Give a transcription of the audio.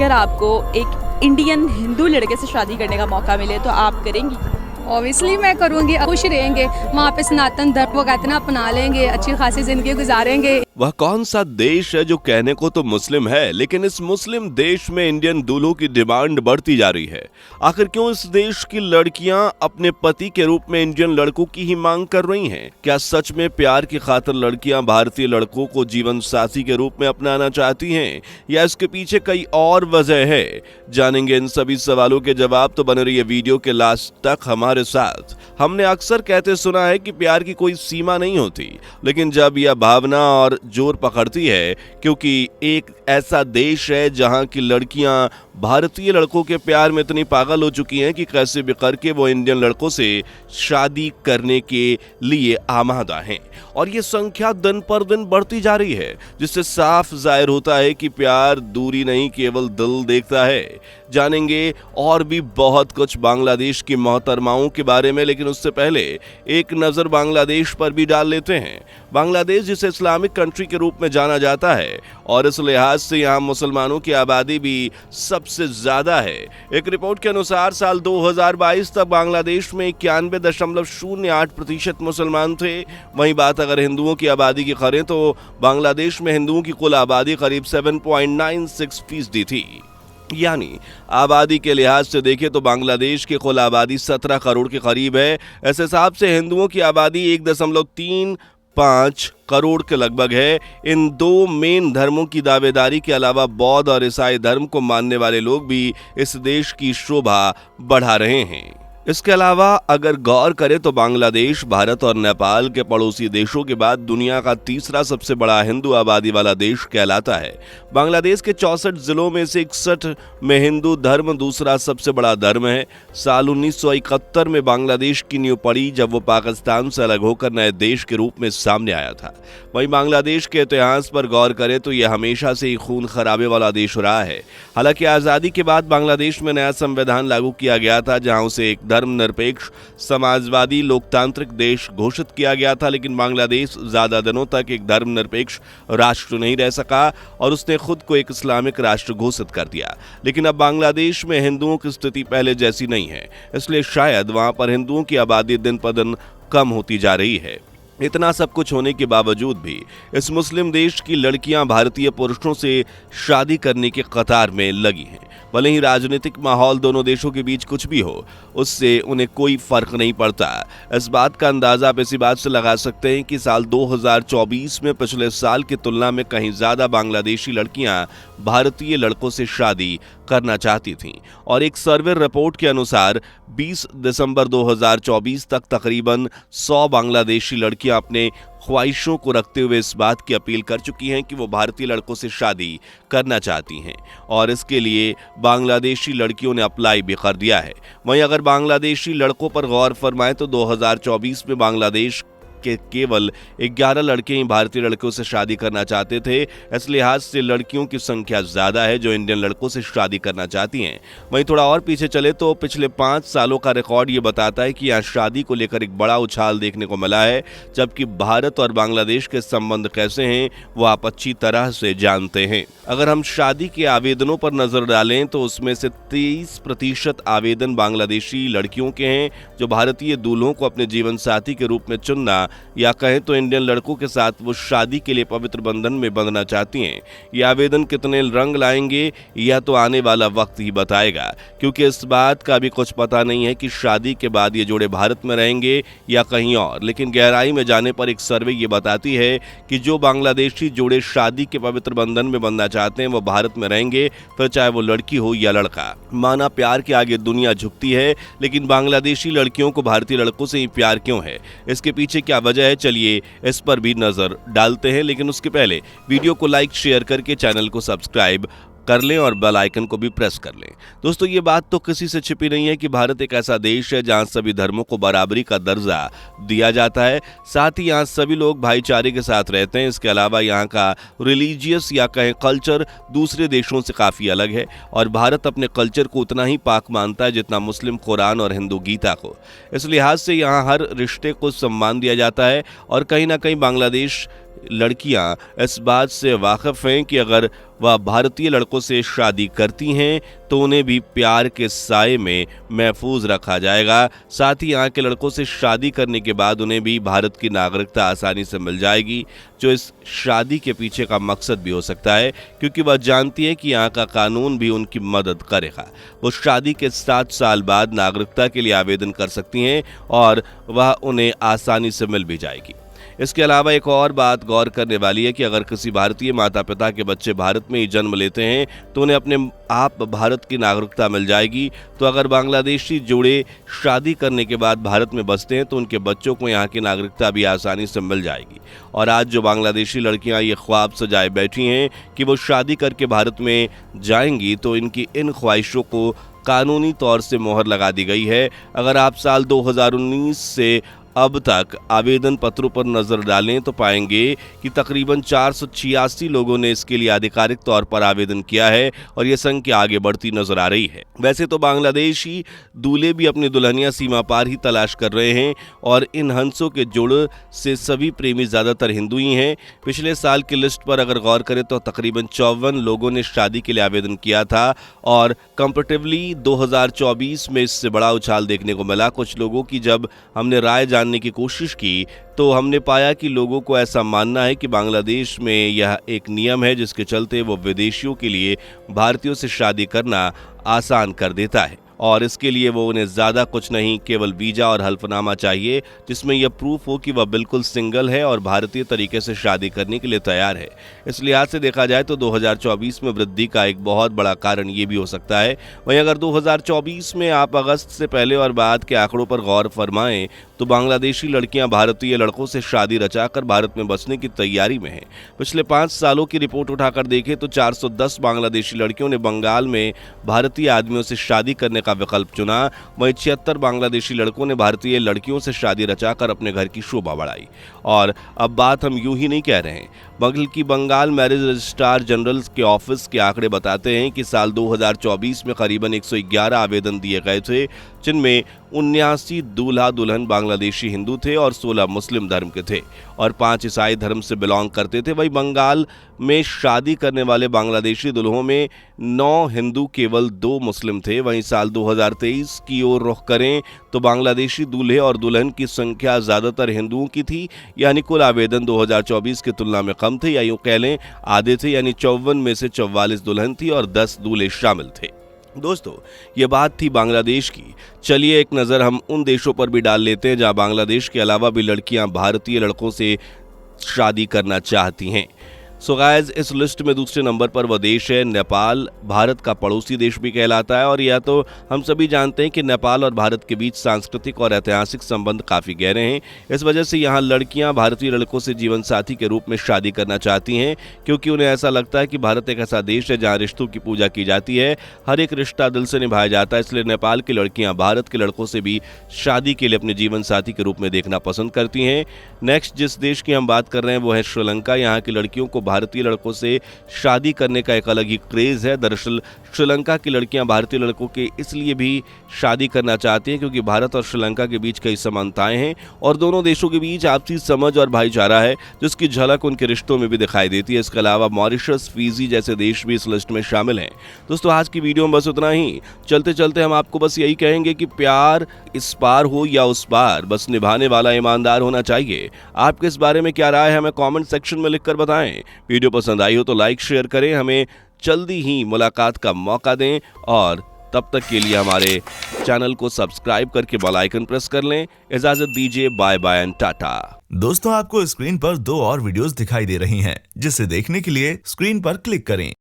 अगर आपको एक इंडियन हिंदू लड़के से शादी करने का मौका मिले तो आप करेंगी? ऑब्वियसली मैं करूँगी, खुश रहेंगे वहाँ पे, सनातन धर्म को कहते हैं ना, अपना लेंगे, अच्छी खासी जिंदगी गुजारेंगे। वह कौन सा देश है जो कहने को तो मुस्लिम है, लेकिन इस मुस्लिम देश में इंडियन दूल्हों की डिमांड बढ़ती जा रही है? आखिर क्यों इस देश की लड़कियां अपने पति के रूप में इंडियन लड़कों की ही मांग कर रही हैं? क्या सच में प्यार की खातिर लड़कियां भारतीय लड़कों को जीवन साथी के रूप में अपनाना चाहती हैं, या इसके पीछे कई और वजह है? जानेंगे इन सभी सवालों के जवाब, तो बने रहिए वीडियो के लास्ट तक हमारे साथ। हमने अक्सर कहते सुना है कि प्यार की कोई सीमा नहीं होती, लेकिन जब यह भावना और जोर पकड़ती है, क्योंकि एक ऐसा देश है जहां की लड़कियां भारतीय लड़कों के प्यार में इतनी पागल हो चुकी हैं कि कैसे भी करके वो इंडियन लड़कों से शादी करने के लिए आमादा हैं, और ये संख्या दिन पर दिन बढ़ती जा रही है, जिससे साफ जाहिर होता है कि प्यार दूरी नहीं, केवल दिल देखता है। जानेंगे और भी बहुत कुछ बांग्लादेश की मोहतरमाओं के बारे में, लेकिन उससे पहले एक नजर बांग्लादेश पर भी डाल लेते हैं। बांग्लादेश जिसे इस्लामिक कंट्री के रूप में जाना जाता है, और इस लिहाज से यहाँ मुसलमानों की आबादी भी सबसे ज्यादा है। एक रिपोर्ट के अनुसार साल 2022 तक बांग्लादेश में 91.08% मुसलमान थे। वहीं बात अगर हिंदुओं की आबादी की करें तो बांग्लादेश में हिंदुओं की कुल आबादी करीब 7.96% थी। यानी आबादी के लिहाज से देखें तो बांग्लादेश की कुल आबादी 17 करोड़ के करीब है। इस हिसाब से हिंदुओं की आबादी 1.35 करोड़ के लगभग है। इन दो मेन धर्मों की दावेदारी के अलावा बौद्ध और ईसाई धर्म को मानने वाले लोग भी इस देश की शोभा बढ़ा रहे हैं। इसके अलावा अगर गौर करें तो बांग्लादेश भारत और नेपाल के पड़ोसी देशों के बाद दुनिया का तीसरा सबसे बड़ा हिंदू आबादी वाला देश कहलाता है। बांग्लादेश के 64 जिलों में से 61 में हिंदू धर्म दूसरा सबसे बड़ा धर्म है। साल 1971 में बांग्लादेश की नींव पड़ी, जब वो पाकिस्तान से अलग होकर नए देश के रूप में सामने आया था। वहीं बांग्लादेश के इतिहास पर गौर करें तो यह हमेशा से ही खून खराबे वाला देश रहा है। हालांकि आज़ादी के बाद बांग्लादेश में नया संविधान लागू किया गया था, जहां उसे एक धर्मनिरपेक्ष समाजवादी लोकतांत्रिक देश घोषित किया गया था, लेकिन बांग्लादेश ज्यादा दिनों तक एक धर्मनिरपेक्ष राष्ट्र नहीं रह सका और उसने खुद को एक इस्लामिक राष्ट्र घोषित कर दिया। लेकिन अब बांग्लादेश में हिंदुओं की स्थिति पहले जैसी नहीं है, इसलिए शायद वहां पर हिंदुओं की आबादी दिन पर दिन कम होती जा रही है। इतना सब कुछ होने के बावजूद भी इस मुस्लिम देश की लड़कियां भारतीय पुरुषों से शादी करने के कतार में लगी हैं। भले ही राजनीतिक माहौल दोनों देशों के बीच कुछ भी हो, उससे उन्हें कोई फर्क नहीं पड़ता। इस बात का अंदाजा आप इसी बात से लगा सकते हैं कि साल 2024 में पिछले साल की तुलना में कहीं ज्यादा बांग्लादेशी लड़कियां भारतीय लड़कों से शादी करना चाहती थीं, और एक सर्वे रिपोर्ट के अनुसार 20 दिसंबर 2024 तक तकरीबन 100 बांग्लादेशी लड़कियां अपने ख्वाहिशों को रखते हुए इस बात की अपील कर चुकी हैं कि वो भारतीय लड़कों से शादी करना चाहती हैं, और इसके लिए बांग्लादेशी लड़कियों ने अप्लाई भी कर दिया है। वहीं अगर बांग्लादेशी लड़कों पर गौर फरमाएं तो 2024 में बांग्लादेश के केवल 11 लड़के ही भारतीय लड़कों से शादी करना चाहते थे। इस लिहाज से लड़कियों की संख्या ज्यादा है जो इंडियन लड़कों से शादी करना चाहती हैं। वहीं थोड़ा और पीछे चले तो पिछले 5 सालों का रिकॉर्ड ये बताता है कि यहाँ शादी को लेकर एक बड़ा उछाल देखने को मिला है, जबकि भारत और बांग्लादेश के संबंध कैसे हैं वो आप अच्छी तरह से जानते हैं। अगर हम शादी के आवेदनों पर नजर डालें तो उसमें से 30% आवेदन बांग्लादेशी लड़कियों के हैं जो भारतीय दूल्हों को अपने जीवन साथी के रूप में चुनना, या कहें तो इंडियन लड़कों के साथ वो शादी के लिए पवित्र बंधन में बंधना चाहती हैं। ये आवेदन कितने रंग लाएंगे यह तो आने वाला वक्त ही बताएगा, क्योंकि इस बात का भी कुछ पता नहीं है कि शादी के बाद ये जोड़े भारत में रहेंगे या कहीं और। लेकिन गहराई में जाने पर एक सर्वे ये बताती है कि जो बांग्लादेशी जोड़े शादी के पवित्र बंधन में बंधना चाहते हैं वो भारत में रहेंगे, फिर चाहे वो लड़की हो या लड़का। माना प्यार के आगे दुनिया झुकती है, लेकिन बांग्लादेशी लड़कियों को भारतीय लड़कों से ही प्यार क्यों है? इसके पीछे क्या वजह है, चलिए इस पर भी नजर डालते हैं। लेकिन उसके पहले वीडियो को लाइक शेयर करके चैनल को सब्सक्राइब कर लें और बेल आइकन को भी प्रेस कर लें। दोस्तों, ये बात तो किसी से छिपी नहीं है कि भारत एक ऐसा देश है जहां सभी धर्मों को बराबरी का दर्जा दिया जाता है। साथ ही यहाँ सभी लोग भाईचारे के साथ रहते हैं। इसके अलावा यहाँ का रिलीजियस या कहें कल्चर दूसरे देशों से काफ़ी अलग है, और भारत अपने कल्चर को उतना ही पाक मानता है जितना मुस्लिम कुरान और हिंदू गीता को। इस लिहाज से यहाँ हर रिश्ते को सम्मान दिया जाता है, और कहीं ना कहीं बांग्लादेश लड़कियां इस बात से वाकिफ हैं कि अगर वह भारतीय लड़कों से शादी करती हैं तो उन्हें भी प्यार के साए में महफूज रखा जाएगा। साथ ही यहाँ के लड़कों से शादी करने के बाद उन्हें भी भारत की नागरिकता आसानी से मिल जाएगी, जो इस शादी के पीछे का मकसद भी हो सकता है, क्योंकि वह जानती है कि यहाँ का कानून भी उनकी मदद करेगा। वो शादी के 7 साल बाद नागरिकता के लिए आवेदन कर सकती हैं और वह उन्हें आसानी से मिल भी जाएगी। इसके अलावा एक और बात गौर करने वाली है कि अगर किसी भारतीय माता पिता के बच्चे भारत में ही जन्म लेते हैं तो उन्हें अपने आप भारत की नागरिकता मिल जाएगी। तो अगर बांग्लादेशी जोड़े शादी करने के बाद भारत में बसते हैं तो उनके बच्चों को यहाँ की नागरिकता भी आसानी से मिल जाएगी। और आज जो बांग्लादेशी लड़कियाँ ये ख्वाब सजाए बैठी हैं कि वो शादी करके भारत में जाएंगी, तो इनकी इन ख्वाहिशों को कानूनी तौर से मोहर लगा दी गई है। अगर आप साल 2019 से अब तक आवेदन पत्रों पर नजर डालें तो पाएंगे कि तकरीबन 486 लोगों ने इसके लिए आधिकारिक तौर पर आवेदन किया है और ये संख्या आगे बढ़ती नजर आ रही है। वैसे तो बांग्लादेशी दूल्हे भी अपनी दुल्हनिया सीमा पार ही तलाश कर रहे हैं और इन हंसों के जोड़ से सभी प्रेमी ज्यादातर हिंदू ही हैं। पिछले साल की लिस्ट पर अगर गौर करें तो तकरीबन 54 लोगों ने शादी के लिए आवेदन किया था और कंपैरेटिवली 2024 में इससे बड़ा उछाल देखने को मिला। कुछ लोगों की जब हमने राय जानने की कोशिश की तो हमने पाया कि लोगों को ऐसा मानना है कि बांग्लादेश में यह एक नियम है जिसके चलते वो विदेशियों के लिए भारतीयों से शादी करना आसान कर देता है और इसके लिए वो उन्हें ज़्यादा कुछ नहीं, केवल वीज़ा और हल्फनामा चाहिए जिसमें यह प्रूफ हो कि वह बिल्कुल सिंगल है और भारतीय तरीके से शादी करने के लिए तैयार है। इस लिहाज से देखा जाए तो 2024 में वृद्धि का एक बहुत बड़ा कारण ये भी हो सकता है। वहीं अगर 2024 में आप अगस्त से पहले और बाद के आंकड़ों पर गौर फरमाएं तो बांग्लादेशी लड़कियां भारतीय लड़कों से शादी रचाकर भारत में बसने की तैयारी में हैं। पिछले 5 सालों की रिपोर्ट उठाकर देखें तो 410 बांग्लादेशी लड़कियों ने बंगाल में भारतीय आदमियों से शादी करने का विकल्प चुना। वहीं 76 बांग्लादेशी लड़कों ने भारतीय लड़कियों से शादी रचाकर अपने घर की शोभा बढ़ाई। और अब बात हम यूं ही नहीं कह रहे हैं, बल्कि बंगाल मैरिज रजिस्ट्रार जनरल के ऑफिस के आंकड़े बताते हैं कि साल 2024 में करीबन 111 आवेदन दिए गए थे, जिनमें 79 दूल्हा दुल्हन बांग्लादेशी हिंदू थे और 16 मुस्लिम धर्म के थे और 5 ईसाई धर्म से बिलोंग करते थे। वहीं बंगाल में शादी करने वाले बांग्लादेशी दुल्हों में 9 हिंदू केवल 2 मुस्लिम थे। वहीं साल 2023 की ओर रुख करें तो बांग्लादेशी दूल्हे और दुल्हन की संख्या ज्यादातर हिंदुओं की थी, यानी कुल आवेदन 2024 की तुलना में कम थे, या यूं कह लें आधे थे, यानी 54 में से 44 दुल्हन थी और 10 दूल्हे शामिल थे। दोस्तों, ये बात थी बांग्लादेश की। चलिए एक नज़र हम उन देशों पर भी डाल लेते हैं जहां बांग्लादेश के अलावा भी लड़कियां भारतीय लड़कों से शादी करना चाहती हैं। सो गाइस, इस लिस्ट में दूसरे नंबर पर वह देश है नेपाल। भारत का पड़ोसी देश भी कहलाता है और यह तो हम सभी जानते हैं कि नेपाल और भारत के बीच सांस्कृतिक और ऐतिहासिक संबंध काफ़ी गहरे हैं। इस वजह से यहाँ लड़कियाँ भारतीय लड़कों से जीवन साथी के रूप में शादी करना चाहती हैं, क्योंकि उन्हें ऐसा लगता है कि भारत एक ऐसा देश है जहाँ रिश्तों की पूजा की जाती है, हर एक रिश्ता दिल से निभाया जाता है। इसलिए नेपाल की लड़कियाँ भारत के लड़कों से भी शादी के लिए अपने जीवन साथी के रूप में देखना पसंद करती हैं। नेक्स्ट जिस देश की हम बात कर रहे हैं वो है श्रीलंका। यहाँ की लड़कियों को भारतीय लड़कों से शादी करने का एक अलग ही क्रेज है। दरअसल श्रीलंका की लड़कियां भारतीय लड़कों के इसलिए भी शादी करना चाहती हैं क्योंकि भारत और श्रीलंका के बीच कई समानताएं हैं और दोनों देशों के बीच आपसी समझ और भाईचारा है, जिसकी झलक उनके रिश्तों में भी दिखाई देती है। इसके अलावा मॉरिशस, फिजी जैसे देश भी इस लिस्ट में शामिल हैं। दोस्तों, आज की वीडियो में बस उतना ही। चलते चलते हम आपको बस यही कहेंगे कि प्यार इस पार हो या उस पार, बस निभाने वाला ईमानदार होना चाहिए। आपके इस बारे में क्या राय है हमें कमेंट सेक्शन में लिखकर बताएं। वीडियो पसंद आई हो तो लाइक शेयर करें, हमें जल्दी ही मुलाकात का मौका दें और तब तक के लिए हमारे चैनल को सब्सक्राइब करके बेल आइकन प्रेस कर लें। इजाजत दीजिए, बाय बाय एंड टाटा। दोस्तों, आपको स्क्रीन पर 2 और वीडियोस दिखाई दे रही हैं, जिसे देखने के लिए स्क्रीन पर क्लिक करें।